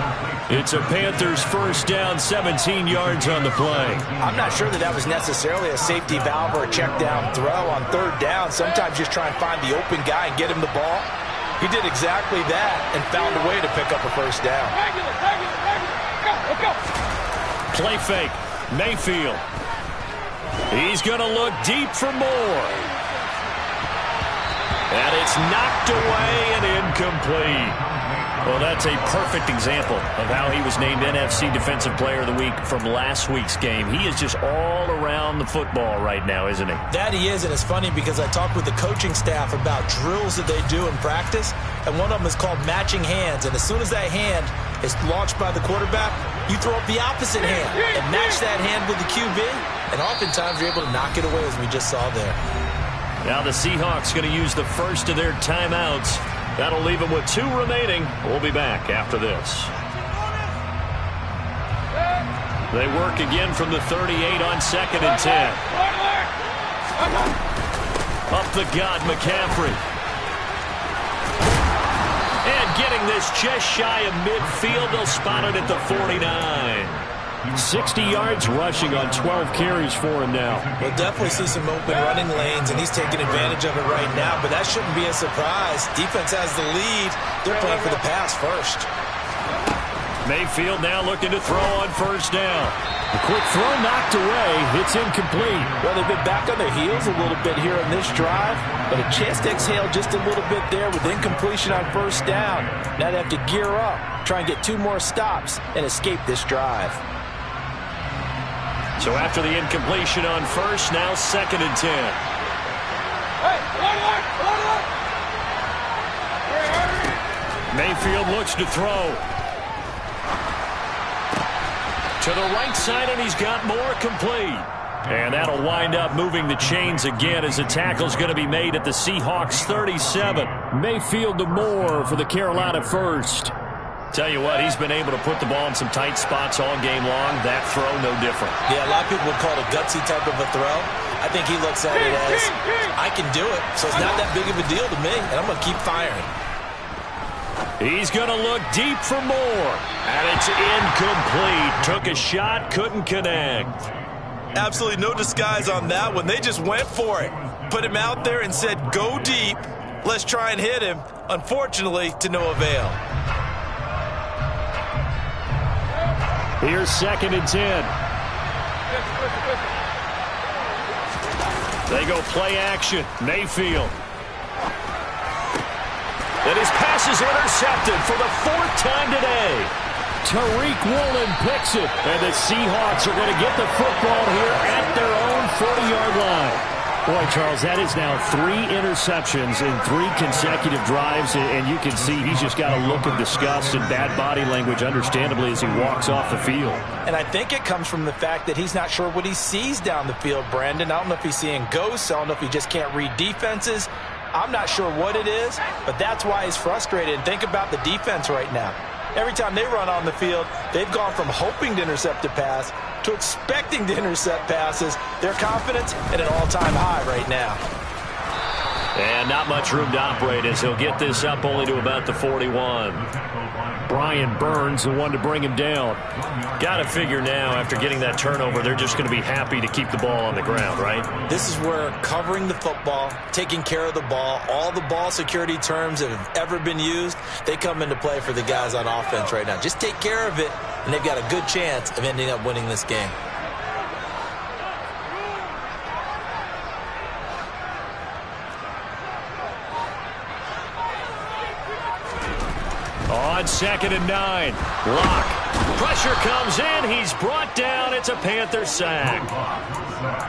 It's a Panthers 1st down, 17 yards on the play. I'm not sure that was necessarily a safety valve or a check down throw on 3rd down. Sometimes just try and find the open guy and get him the ball. He did exactly that and found a way to pick up a 1st down. Let's go. Play fake. Mayfield. He's going to look deep for more. And it's knocked away and incomplete. Well, that's a perfect example of how he was named NFC Defensive Player of the Week from last week's game. He is just all around the football right now, isn't he? That he is, and it's funny because I talked with the coaching staff about drills that they do in practice, and one of them is called matching hands. And as soon as that hand is launched by the quarterback, you throw up the opposite hand and match that hand with the QB, and oftentimes you're able to knock it away, as we just saw there. Now the Seahawks going to use the first of their timeouts. That'll leave them with 2 remaining. We'll be back after this. They work again from the 38 on 2nd and 10. Up the gut, McCaffrey. And getting this just shy of midfield. They'll spot it at the 49. 60 yards rushing on 12 carries for him now. We'll definitely see some open running lanes, and he's taking advantage of it right now, but that shouldn't be a surprise. Defense has the lead. They're playing for the pass first. Mayfield now looking to throw on 1st down. A quick throw knocked away. It's incomplete. Well, they've been back on their heels a little bit here on this drive, but a chance to exhale just a little bit there with incompletion on 1st down. Now they have to gear up, try and get 2 more stops, and escape this drive. So after the incompletion on 1st, now 2nd and 10. Mayfield looks to throw. To the right side, and he's got more complete. And that'll wind up moving the chains again as the tackle's going to be made at the Seahawks 37. Mayfield to Moore for the Carolina first. Tell you what, he's been able to put the ball in some tight spots all game long. That throw, no different. Yeah, a lot of people would call it a gutsy type of a throw. I think he looks at it as, I can do it, so it's not that big of a deal to me, and I'm going to keep firing. He's going to look deep for more, and it's incomplete. Took a shot, couldn't connect. Absolutely no disguise on that one. They just went for it. Put him out there and said, go deep. Let's try and hit him. Unfortunately, to no avail. Here's 2nd and 10. They go play action. Mayfield. And his pass is intercepted for the 4th time today. Tariq Woolen picks it. And the Seahawks are going to get the football here at their own 40-yard line. Boy, Charles, that is now 3 interceptions in 3 consecutive drives, and you can see he's just got a look of disgust and bad body language, understandably, as he walks off the field. And I think it comes from the fact that he's not sure what he sees down the field, Brandon. I don't know if he's seeing ghosts. I don't know if he just can't read defenses. I'm not sure what it is, but that's why he's frustrated. And think about the defense right now. Every time they run on the field, they've gone from hoping to intercept a pass to expecting to intercept passes. Their confidence at an all-time high right now. And not much room to operate as he'll get this up only to about the 41. Brian Burns, the one to bring him down. Got to figure now, after getting that turnover, they're just going to be happy to keep the ball on the ground, right? This is where covering the football, taking care of the ball, all the ball security terms that have ever been used, they come into play for the guys on offense right now. Just take care of it, and they've got a good chance of ending up winning this game. On 2nd and 9, Lock. Pressure comes in. He's brought down. It's a Panther sack.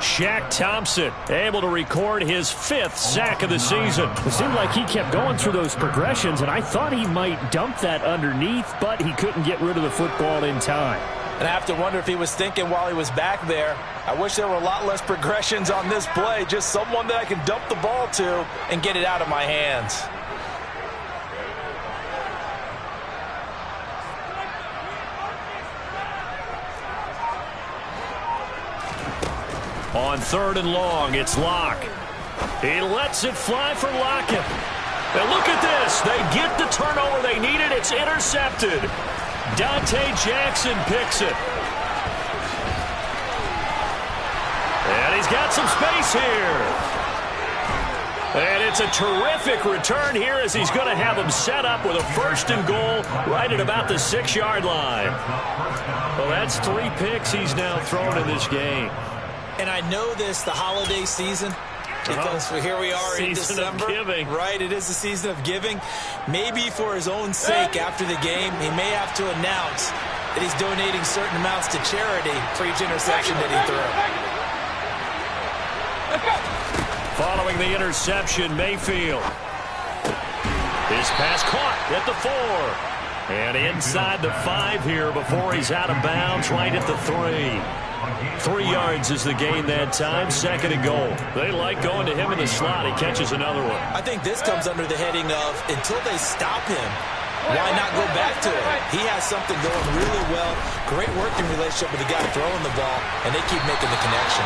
Shaq Thompson able to record his 5th sack of the season. It seemed like he kept going through those progressions, and I thought he might dump that underneath, but he couldn't get rid of the football in time. And I have to wonder if he was thinking while he was back there, I wish there were a lot less progressions on this play, just someone that I can dump the ball to and get it out of my hands. On 3rd and long, it's Lock. He lets it fly for Lockett. And look at this. They get the turnover they needed. It's intercepted. Dante Jackson picks it. And he's got some space here. And it's a terrific return here as he's going to have him set up with a 1st and goal right at about the 6-yard line. Well, that's 3 picks he's now thrown in this game. And I know this, the holiday season, Because here we are in December. Giving. Right, it is the season of giving. Maybe for his own sake after the game, he may have to announce that he's donating certain amounts to charity for each interception that he threw. Following the interception, Mayfield. His pass caught at the 4. And inside the 5 here before he's out of bounds, right at the 3. 3 yards is the gain that time, 2nd and goal. They like going to him in the slot. He catches another one. I think this comes under the heading of until they stop him, why not go back to it? He has something going really well. Great working relationship with the guy throwing the ball, and they keep making the connection.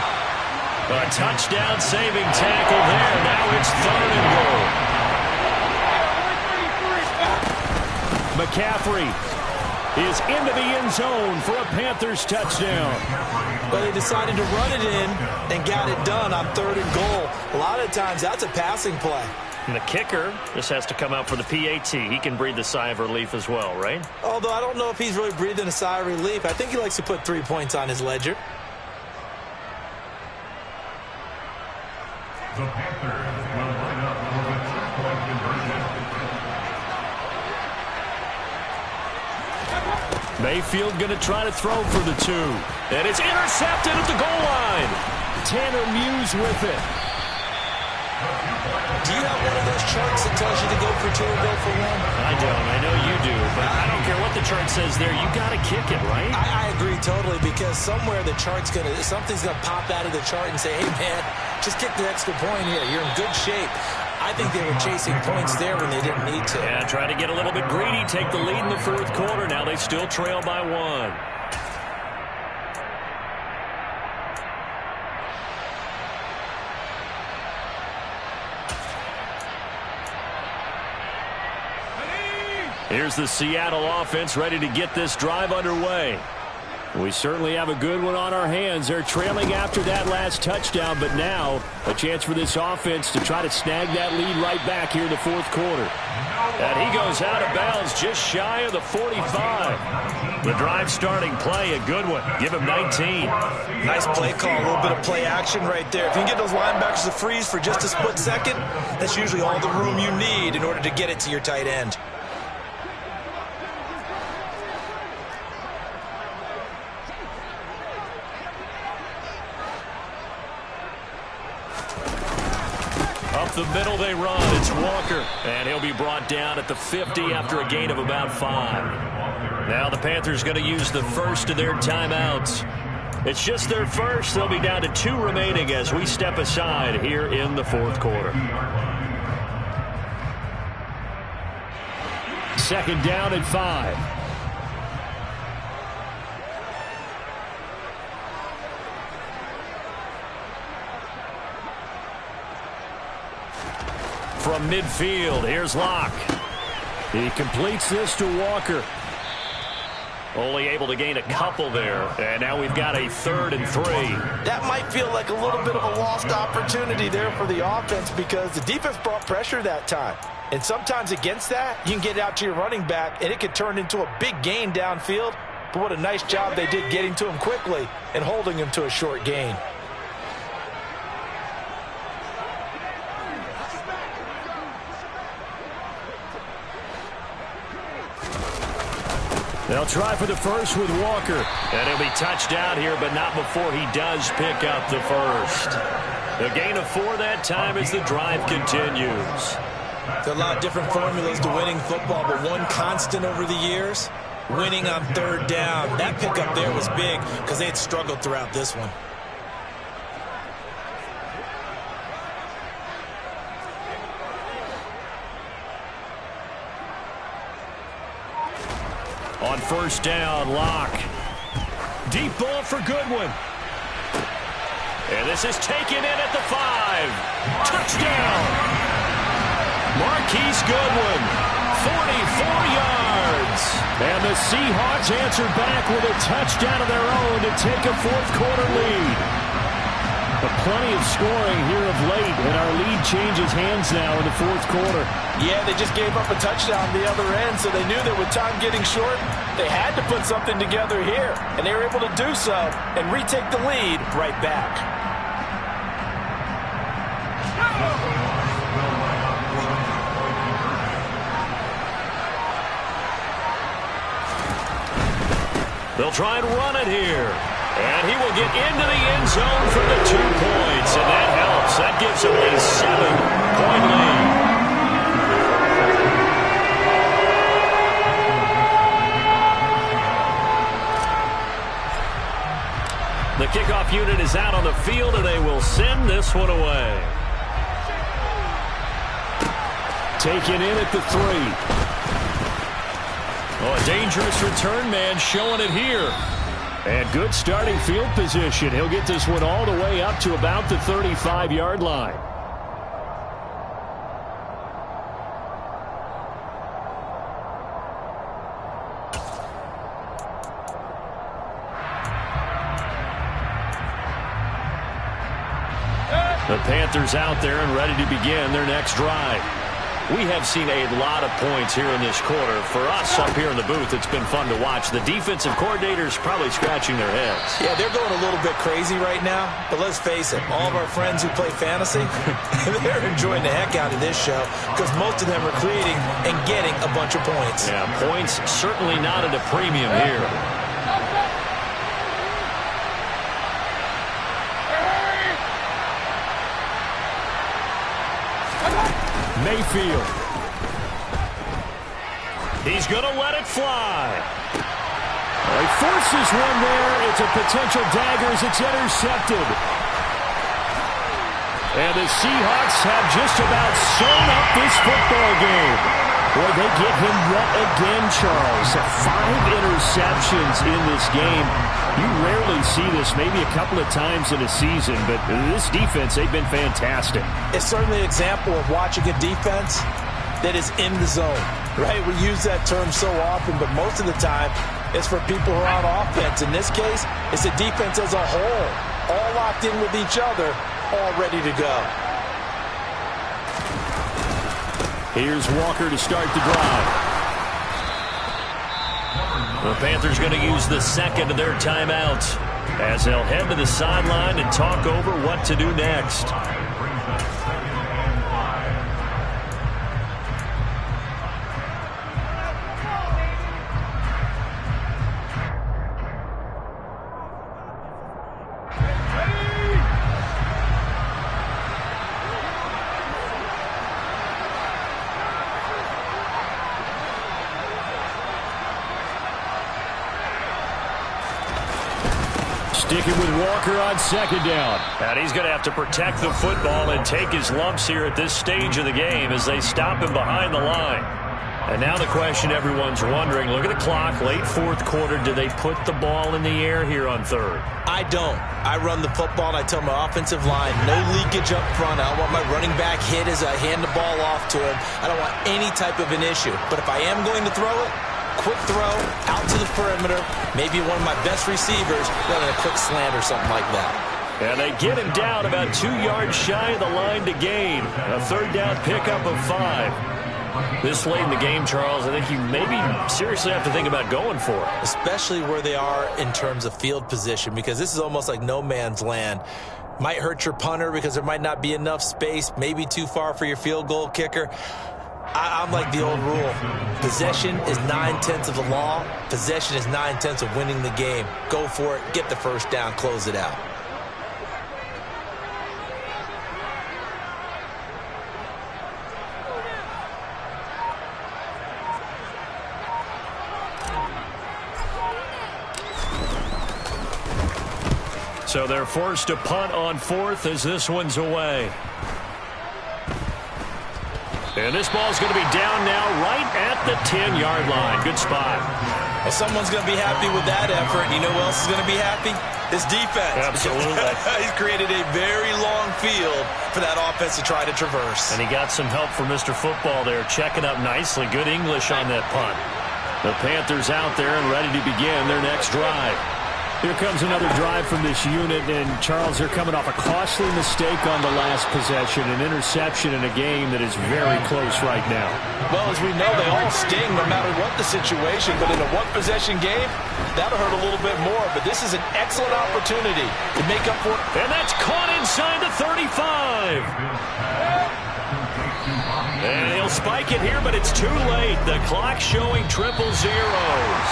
A touchdown saving tackle there. Now it's 3rd and goal. McCaffrey is into the end zone for a Panthers touchdown. But they decided to run it in and got it done on 3rd and goal. A lot of times that's a passing play. And the kicker, this has to come out for the PAT. He can breathe a sigh of relief as well, right? Although I don't know if he's really breathing a sigh of relief. I think he likes to put 3 points on his ledger. The Panthers will line up for the 2-point conversion. Mayfield going to try to throw for the 2. And it's intercepted at the goal line. Tanner Muse with it. Do you have one of those charts that tells you to go for 2 or go for 1? I don't. I know you do. But I don't care what the chart says there. You got to kick it, right? I agree totally, because somewhere the chart's something's going to pop out of the chart and say, hey, man, just kick the extra point here. You're in good shape. I think they were chasing points there when they didn't need to. Yeah, try to get a little bit greedy, take the lead in the 4th quarter. Now they still trail by 1. Here's the Seattle offense ready to get this drive underway. We certainly have a good one on our hands. They're trailing after that last touchdown, but now a chance for this offense to try to snag that lead right back here in the 4th quarter. And he goes out of bounds just shy of the 45. The drive starting play, a good one. Give him 19. Nice play call, a little bit of play action right there. If you can get those linebackers to freeze for just a split second, that's usually all the room you need in order to get it to your tight end. Up the middle they run. It's Walker. And he'll be brought down at the 50 after a gain of about 5. Now the Panthers going to use the first of their timeouts. It's just their first. They'll be down to 2 remaining as we step aside here in the 4th quarter. 2nd down and 5. From midfield, here's Locke. He completes this to Walker. Only able to gain a couple there. And now we've got a 3rd and 3. That might feel like a little bit of a lost opportunity there for the offense, because the defense brought pressure that time. And sometimes against that, you can get out to your running back, and it could turn into a big gain downfield. But what a nice job they did getting to him quickly and holding him to a short gain. They'll try for the first with Walker. And he'll be touched down here, but not before he does pick up the first. A gain of 4 that time as the drive continues. There are a lot of different formulas to winning football, but one constant over the years, winning on 3rd down. That pickup there was big because they had struggled throughout this one. On 1st down, Locke. Deep ball for Goodwin. And this is taken in at the 5. Touchdown! Marquise Goodwin, 44 yards. And the Seahawks answer back with a touchdown of their own to take a 4th quarter lead. But plenty of scoring here of late, and our lead changes hands now in the 4th quarter. Yeah, they just gave up a touchdown the other end, so they knew that with time getting short, they had to put something together here, and they were able to do so and retake the lead right back. They'll try and run it here. And he will get into the end zone for the 2 points. And that helps. That gives him a 7-point lead. The kickoff unit is out on the field, and they will send this one away. Taken in at the 3. Oh, a dangerous return man showing it here. And good starting field position. He'll get this one all the way up to about the 35-yard line. The Panthers out there and ready to begin their next drive. We have seen a lot of points here in this quarter. For us up here in the booth, it's been fun to watch. The defensive coordinators probably scratching their heads. Yeah, they're going a little bit crazy right now. But let's face it, all of our friends who play fantasy, they're enjoying the heck out of this show because most of them are creating and getting a bunch of points. Yeah, points certainly not at a premium here. Mayfield. He's going to let it fly. Well, he forces one there. It's a potential dagger as it's intercepted. And the Seahawks have just about sewn up this football game. Boy, they get him yet again, Charles. 5 interceptions in this game. You rarely see this, maybe a couple of times in a season, but this defense, they've been fantastic. It's certainly an example of watching a defense that is in the zone, right? We use that term so often, but most of the time, it's for people who are on offense. In this case, it's the defense as a whole, all locked in with each other, all ready to go. Here's Walker to start the drive. The Panthers going to use the second of their timeouts as they'll head to the sideline and talk over what to do next. Sticking with Walker on second down. And he's going to have to protect the football and take his lumps here at this stage of the game as they stop him behind the line. And now the question everyone's wondering, look at the clock, late fourth quarter, do they put the ball in the air here on third? I don't. I run the football and I tell my offensive line, no leakage up front. I don't want my running back hit as I hand the ball off to him. I don't want any type of an issue. But if I am going to throw it, quick throw, out to the perimeter, maybe one of my best receivers, rather than a quick slant or something like that. And they get him down about 2 yards shy of the line to gain. A third down pickup of 5. This late in the game, Charles, I think you maybe seriously have to think about going for it. Especially where they are in terms of field position, because this is almost like no man's land. Might hurt your punter because there might not be enough space, maybe too far for your field goal kicker. I'm like the old rule. Possession is 9/10 of the law. Possession is 9/10 of winning the game. Go for it. Get the first down. Close it out. So they're forced to punt on fourth as this one's away. And this ball's going to be down now right at the 10-yard line. Good spot. Well, someone's going to be happy with that effort. You know who else is going to be happy? His defense. Absolutely. He's created a very long field for that offense to try to traverse. And he got some help from Mr. Football there, checking up nicely. Good English on that punt. The Panthers out there and ready to begin their next drive. Here comes another drive from this unit, and Charles, they're coming off a costly mistake on the last possession, an interception in a game that is very close right now. Well, as we know, they all sting no matter what the situation, but in a one-possession game, that'll hurt a little bit more, but this is an excellent opportunity to make up for it. And that's caught inside the 35. And he'll spike it here, but it's too late. The clock showing triple zeros.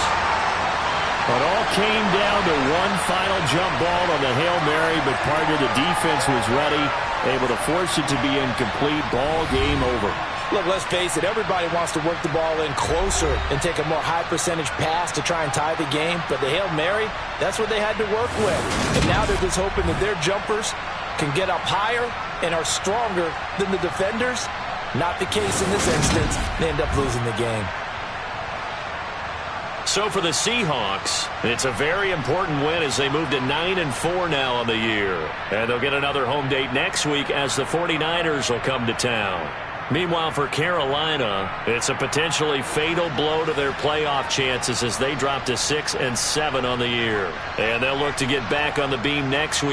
It all came down to one final jump ball on the Hail Mary, but part of the defense was ready, able to force it to be incomplete. Ball game over. Look, let's face it, everybody wants to work the ball in closer and take a more high-percentage pass to try and tie the game. But the Hail Mary, that's what they had to work with. And now they're just hoping that their jumpers can get up higher and are stronger than the defenders. Not the case in this instance. They end up losing the game. So for the Seahawks, it's a very important win as they move to 9-4 now on the year. And they'll get another home date next week as the 49ers will come to town. Meanwhile, for Carolina, it's a potentially fatal blow to their playoff chances as they drop to 6-7 on the year. And they'll look to get back on the beam next week.